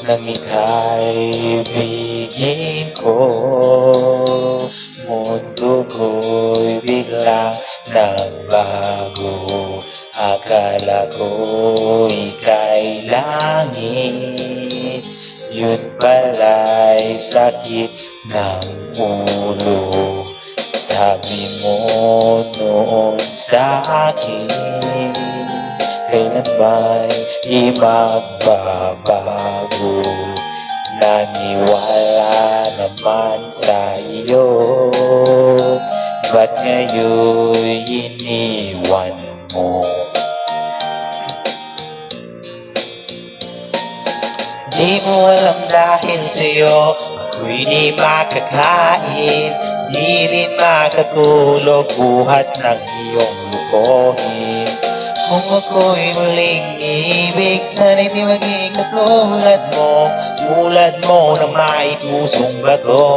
nang ika'y ibigin ko. Mundo ko'y biglang nagbago. Akala ko ika'y langit, yun pala'y sakit ng ulo. Sabi mo noon sa akin, kailan ba'y di magbabago? Naniwala naman sa iyo, ba't ngayon iniwan mo? Di mo alam dahil sa'yo ako'y di makakain, di rin makatulog buhat ng iyong lukohin. Kung ako'y muling ibig, sana'y di maging katulad mo na may pusong bato.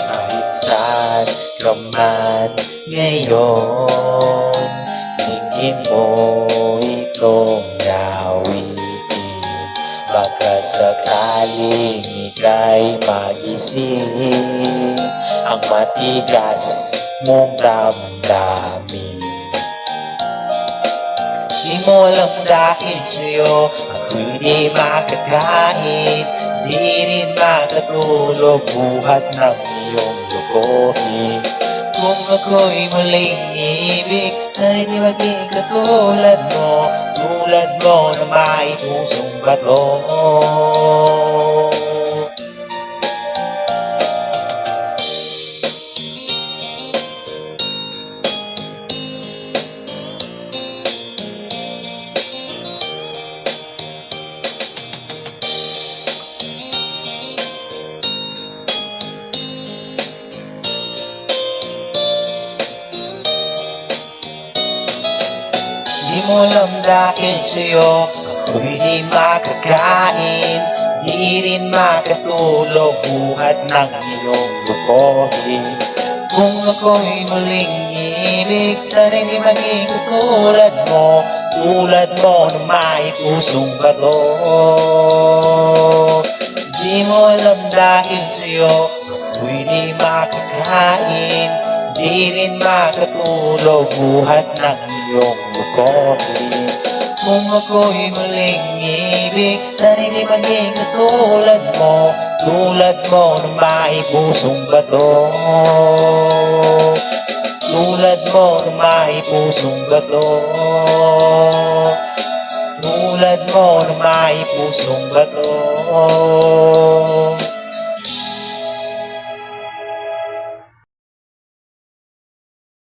Kahit saan ka man ngayon, tingin mo itong nawitin. Baka sakaling ika'y magising ang matigas mong damdamin. Di mo alam dahil sa'yo ako'y di makakain, di rin makatulog buhat ng iyong lukohin. Kung ako'y muling ibig, sana'y di maging katulad mo na may pusong bato. Di mo alam dahil sa'yo ako'y di makakain, di rin makatulog buhat ng iyong lukohin. Kung ako'y muling ibig, sana'y di maging katulad mo na may pusong bato. Di mo alam dahil sa'yo ako'y di makakain, di rin makatulog buhat ng iyong lukohin. Kung ako'y muling ibig, sana'y di maging katulad mo na may pusong bato. Tulad mo na may pusong bato. Tulad mo na may pusong bato.